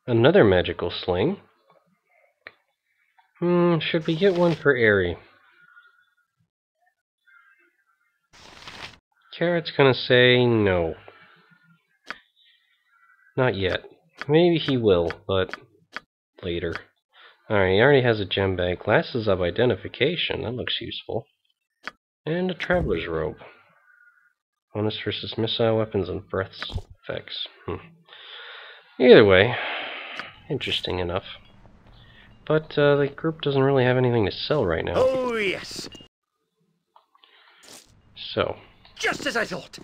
Another magical sling. Should we get one for Aerie? Kered's gonna say no. Not yet. Maybe he will, but later. Alright, he already has a gem bag. Glasses of identification. That looks useful. And a traveler's robe. Bonus versus missile weapons and breath effects. Either way, interesting enough. But the group doesn't really have anything to sell right now. Oh, yes! So. Just as I thought!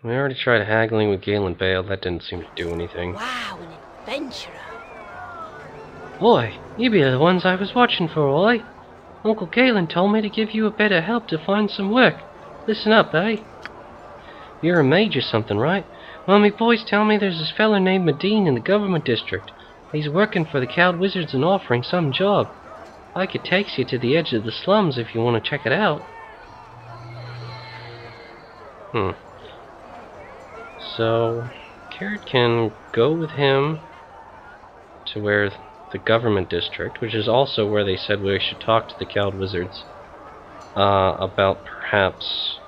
We already tried haggling with Galen Bale. That didn't seem to do anything. Wow, an adventurer. Oi, you be the ones I was watching for, oi? Uncle Galen told me to give you a bit of help to find some work. Listen up, eh? You're a mage or something, right? Well, me boys tell me there's this feller named Medine in the government district. He's working for the Cowed Wizards and offering some job. I could take you to the edge of the slums if you want to check it out. So, Kered can go with him to where the government district, which is also where they said we should talk to the Cowed Wizards about perhaps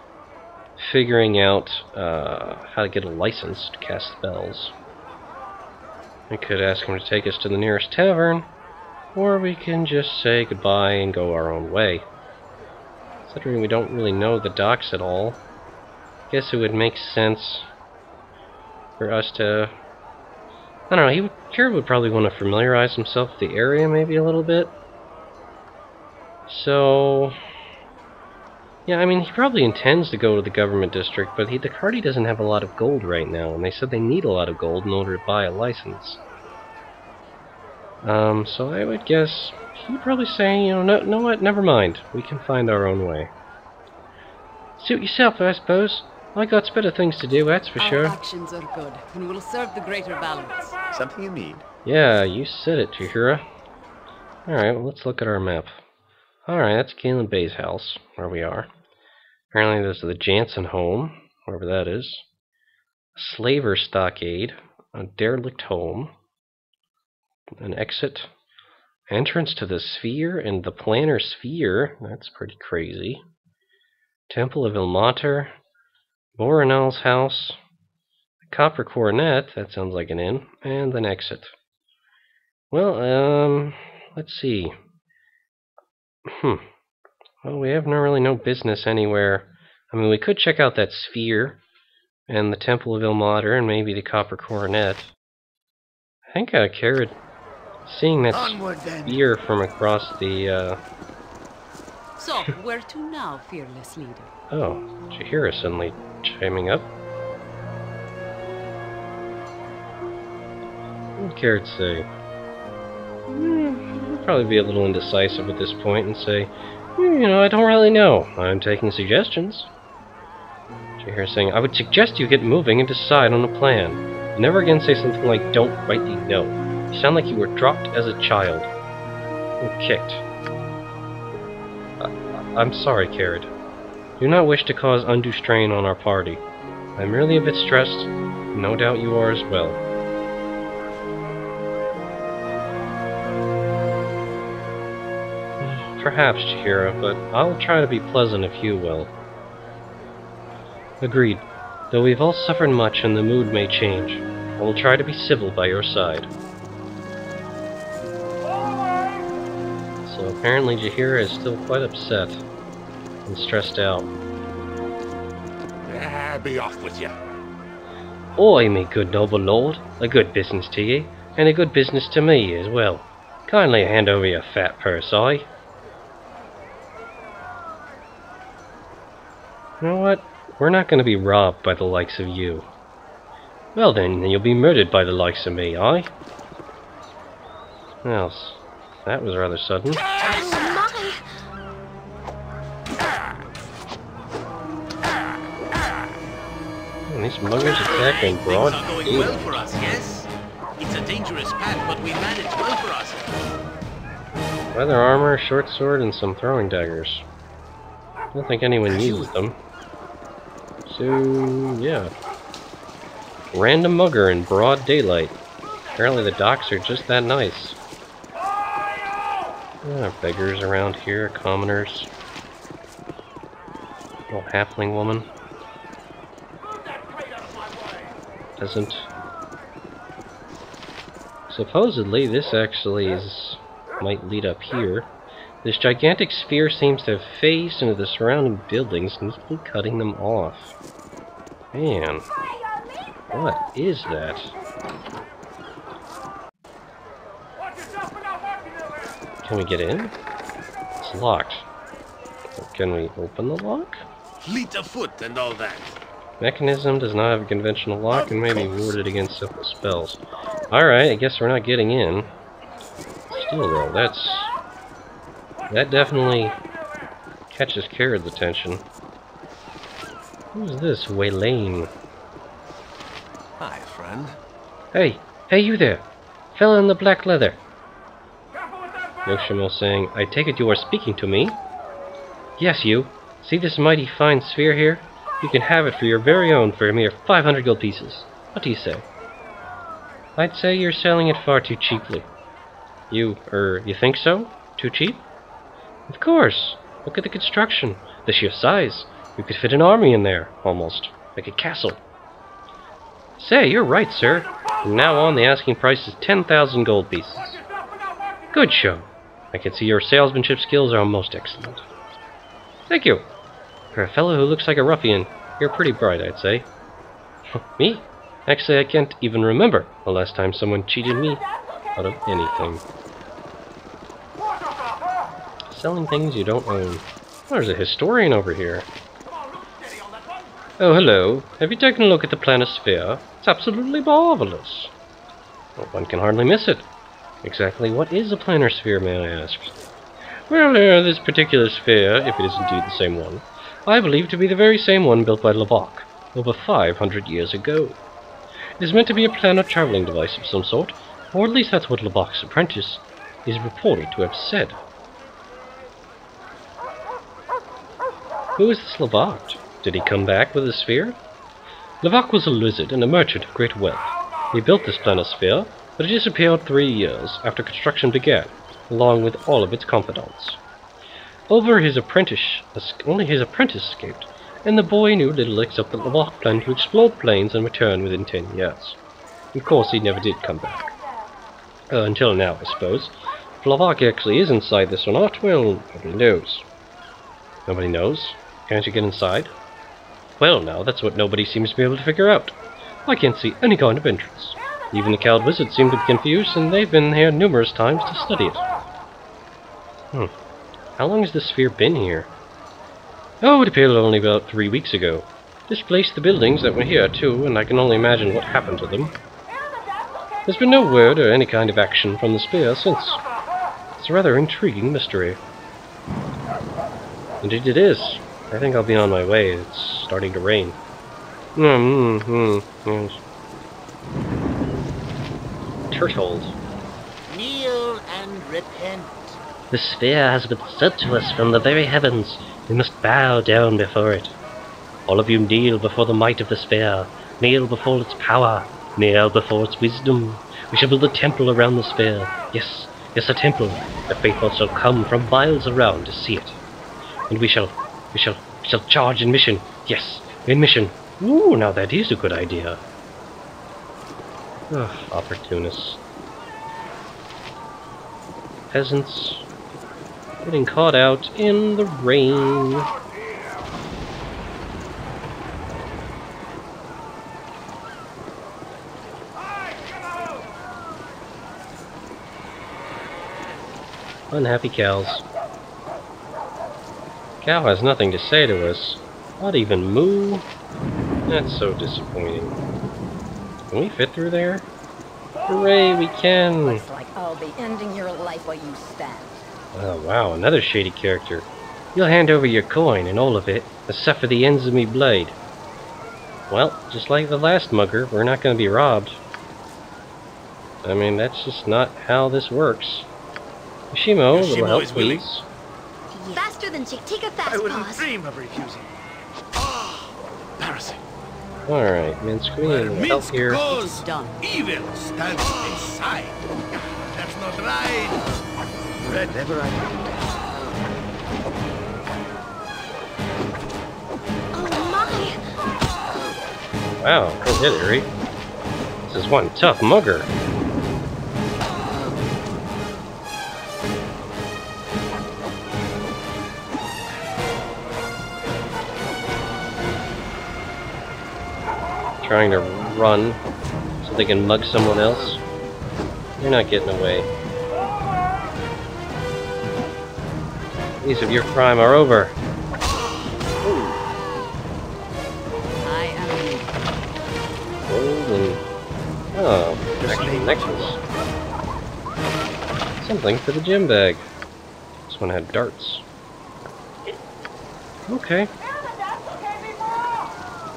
figuring out how to get a license to cast spells. We could ask him to take us to the nearest tavern, or we can just say goodbye and go our own way. Considering we don't really know the docks at all, I guess it would make sense for us to... I don't know, Kered would probably want to familiarize himself with the area maybe a little bit. So... yeah, I mean, he probably intends to go to the government district, but the party doesn't have a lot of gold right now, and they said they need a lot of gold in order to buy a license. So I would guess he'd probably say, you know what, never mind. We can find our own way. Suit yourself, I suppose. I got better things to do, that's for sure. Our actions are good, and will serve the greater balance. Something you need? Yeah, you said it, Chihira. Alright, well, let's look at our map. Alright, that's Galen Bay's house, where we are. Apparently there's the Jansen home, wherever that is. A slaver stockade, a derelict home, an exit, entrance to the sphere and the planar sphere. That's pretty crazy. Temple of Ilmater, Boronel's house, the Copper Coronet, that sounds like an inn, and an exit. Well, let's see. Well, we have really no business anywhere. I mean, we could check out that sphere, and the Temple of Ilmater, and maybe the Copper Coronet. I think Kered, seeing that sphere from across the, So, where to now, fearless leader? Oh, Chihira suddenly chiming up. What would Kered say? I'd probably be a little indecisive at this point and say, I don't really know. I'm taking suggestions. Chihira saying, I would suggest you get moving and decide on a plan. Never again say something like, don't rightly know. You sound like you were dropped as a child. Or kicked. I'm sorry, Kered. Do not wish to cause undue strain on our party. I'm really a bit stressed. No doubt you are as well. Perhaps, Chihira, but I'll try to be pleasant if you will. Agreed. Though we've all suffered much and the mood may change, I will try to be civil by your side. So apparently Chihira is still quite upset and stressed out. Be off with you. Oi, me good noble lord. A good business to ye, and a good business to me as well. Kindly hand over your fat purse, aye? You know what? We're not going to be robbed by the likes of you. Well then, you'll be murdered by the likes of me, aye? Well, that was rather sudden. And these muggers attacking broad Things are going well for us, yes? It's a dangerous path, but we manage well for us. Leather armor, short sword, and some throwing daggers. I don't think anyone uses them. So, yeah. Random mugger in broad daylight. Apparently the docks are just that nice. Beggars around here, commoners. Little halfling woman. Peasant. Supposedly, this actually might lead up here. This gigantic sphere seems to have phased into the surrounding buildings, neatly cutting them off. Man, what is that? Can we get in? It's locked. Can we open the lock? Fleet of foot and all that. Mechanism does not have a conventional lock and may be warded against simple spells. Alright, I guess we're not getting in. Still though, that definitely catches Kered's attention. Who's this? Waylane. Hi, friend. Hey you there! Fella in the black leather. Yoshimo saying, I take it you are speaking to me? Yes, you. See this mighty fine sphere here? You can have it for your very own for a mere 500 gold pieces. What do you say? I'd say you're selling it far too cheaply. You think so? Too cheap? Of course. Look at the construction. The sheer size. You could fit an army in there, almost. Like a castle. Say, you're right, sir. From now on, the asking price is 10,000 gold pieces. Good show. I can see your salesmanship skills are most excellent. Thank you. For a fellow who looks like a ruffian, you're pretty bright, I'd say. Me? Actually, I can't even remember the last time someone cheated me out of anything. Selling things you don't own. Oh, there's a historian over here. Oh, hello. Have you taken a look at the planisphere? It's absolutely marvelous. Well, one can hardly miss it. Exactly what is a planar sphere, may I ask? Well, this particular sphere, if it is indeed the same one, I believe to be the very same one built by Lavac over 500 years ago. It is meant to be a planar traveling device of some sort, or at least that's what Lavac's apprentice is reported to have said. Who is this Lavac? Did he come back with a sphere? Lavac was a lizard and a merchant of great wealth. He built this planisphere, but it disappeared 3 years after construction began, along with all of its confidants. Only his apprentice escaped, and the boy knew little except that Lavac planned to explore the plains and return within 10 years. Of course, he never did come back. Until now, I suppose. If Lavac actually is inside this or not, well, nobody knows. Nobody knows? Can't you get inside? Well, now, that's what nobody seems to be able to figure out. I can't see any kind of entrance. Even the cowed wizards seem to be confused, and they've been here numerous times to study it. How long has the sphere been here? Oh, it appeared only about 3 weeks ago. Displaced the buildings that were here, too, and I can only imagine what happened to them. There's been no word or any kind of action from the sphere since. It's a rather intriguing mystery. Indeed it is. I think I'll be on my way. It's starting to rain. Yes. Turtled. Kneel and repent. The sphere has been sent to us from the very heavens. We must bow down before it. All of you kneel before the might of the sphere. Kneel before its power. Kneel before its wisdom. We shall build a temple around the sphere. Yes, a temple. The faithful shall come from miles around to see it. And we shall charge in mission. Yes, in mission. Ooh, now that is a good idea. Ugh, opportunists. Peasants getting caught out in the rain. Unhappy cows. Cow has nothing to say to us. Not even moo. That's so disappointing. Can we fit through there? Hooray, we can! Looks like I'll be ending your life while you stand. Oh wow, another shady character. You'll hand over your coin and all of it, except for the ends of me blade. Well, just like the last mugger, we're not going to be robbed. I mean, that's just not how this works. Yoshimo, little help, please. Faster than Chick. Take a fast I wouldn't pause. dream of refusing. Ah, embarrassing. Alright, man, screen help Minsk here. It is done. evil stands aside. That's not right. Whatever I Wow, good hit, Erie. This is one tough mugger. Trying to run so they can mug someone else. You're not getting away. Days of your prime are over. I am you. Gold and... oh, actually necklace. Something for the gym bag. This one had darts. Okay.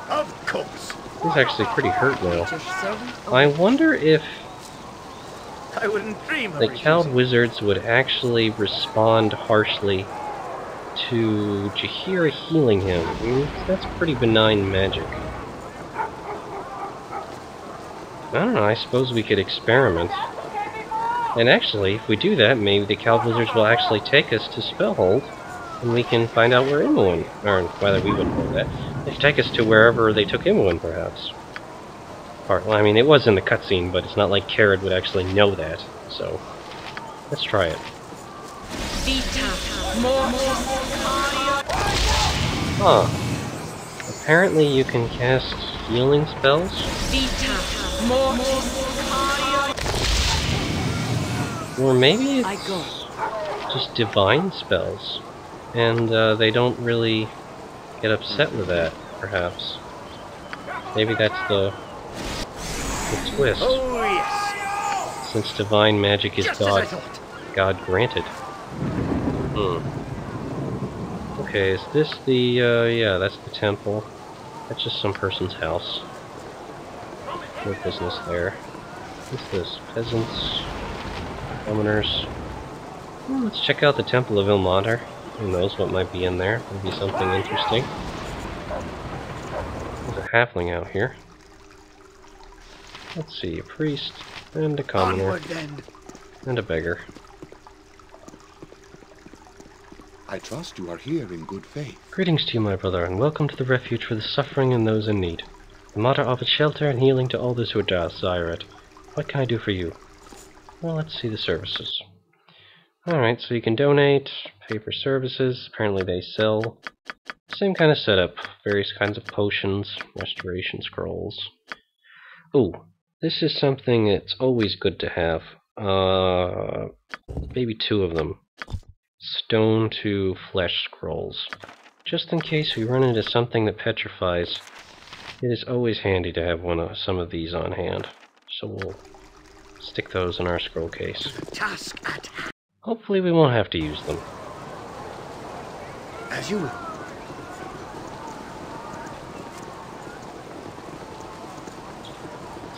Of course. He's actually pretty hurt now. Your servant. I wonder if I wouldn't dream of the Cowed Wizards would actually respond harshly to Jahira healing him. I mean, that's pretty benign magic. I don't know, I suppose we could experiment. And actually, if we do that, maybe the Cowed Wizards will actually take us to Spellhold, and we can find out where Imoen, or whether we wouldn't know that. They could take us to wherever they took Imoen, perhaps. Well, I mean, it was in the cutscene, but it's not like Kered would actually know that, so let's try it. Huh. Apparently you can cast healing spells? Or maybe it's just divine spells, and they don't really get upset with that, perhaps. Maybe that's the twist. Oh, yes. Since divine magic is Just as I thought. God granted. Okay, is this the, yeah, that's the temple. That's just some person's house. No business there. What's this? Peasants? Commoners? Well, let's check out the Temple of Ilmater. Who knows what might be in there? Maybe something interesting. There's a halfling out here. Let's see, a priest, and a commoner, Onward, then. and a beggar. I trust you are here in good faith. Greetings to you, my brother, and welcome to the refuge for the suffering and those in need. The Mater offers shelter and healing to all those who desire it. What can I do for you? Well, let's see the services. Alright, so you can donate, pay for services. Apparently they sell. Same kind of setup. Various kinds of potions, restoration scrolls. Ooh, this is something that's always good to have. Maybe 2 of them. Stone to flesh scrolls. Just in case we run into something that petrifies, it is always handy to have some of these on hand. So we'll stick those in our scroll case. Task at hand. Hopefully we won't have to use them. As you will.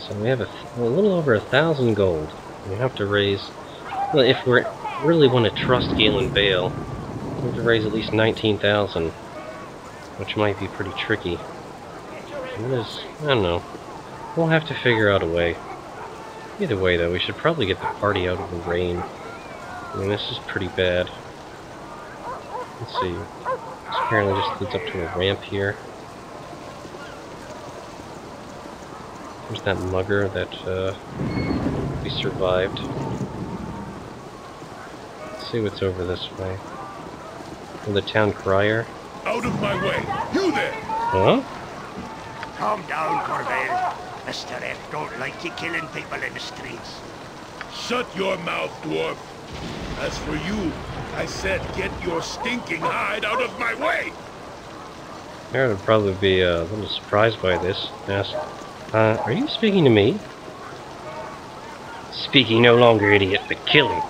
So we have a little over 1,000 gold. We have to raise... well, if we really want to trust Galen Vale, we have to raise at least 19,000. Which might be pretty tricky. I don't know. We'll have to figure out a way. Either way, though, we should probably get the party out of the rain. I mean, this is pretty bad. Let's see. This apparently just leads up to a ramp here. There's that mugger that we survived. Let's see what's over this way. Oh, the town crier. Out of my way! You there! Huh? Calm down, Corvale. Mr. F don't like you killing people in the streets. Shut your mouth, dwarf! As for you, I said get your stinking hide out of my way! Aaron would probably be a little surprised by this. Ask, are you speaking to me? Speaking no longer, idiot, but killing.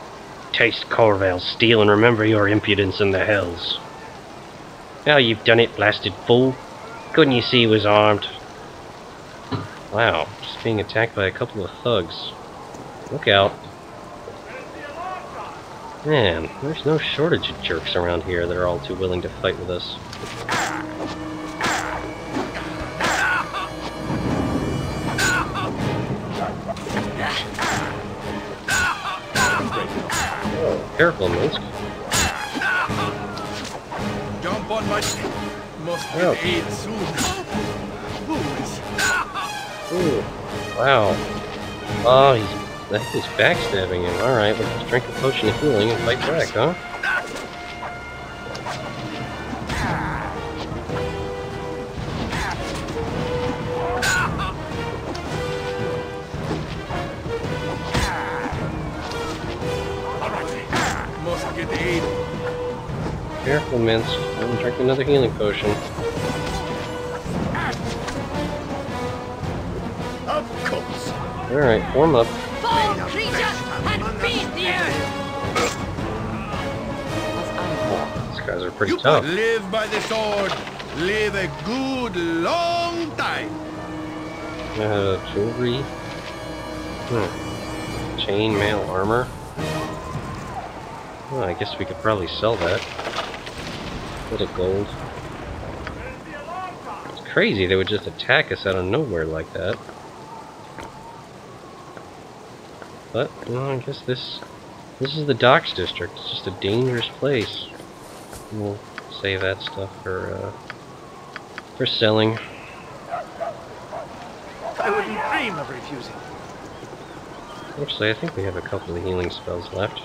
Taste Corval's steel and remember your impudence in the hells. Now you've done it, blasted fool. Couldn't you see he was armed? Wow, just being attacked by a couple of thugs. Look out. Man, there's no shortage of jerks around here that are all too willing to fight with us. Careful, Minsk. Jump on my... Must Oh. get aid soon. Booze. Ooh. Wow. Oh, I think he's backstabbing him. Alright, we'll just drink a potion of healing and fight back, huh? Must get aid. Careful, Minsk. I'll drink another healing potion. Of course. Alright, form up. Fall, creatures, and beat the earth! These guys are pretty You tough. live by the sword. Live a good long time. Jewelry. Chainmail armor. Well, I guess we could probably sell that. Bit of gold. It's crazy they would just attack us out of nowhere like that. But, you know, I guess this is the docks district. It's just a dangerous place. We'll save that stuff for selling. I wouldn't dream of refusing. Actually, I think we have a couple of healing spells left.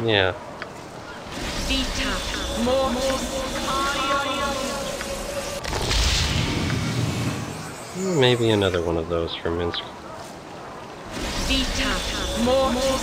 Yeah. Maybe another one of those for Minsk. Vita, mortis,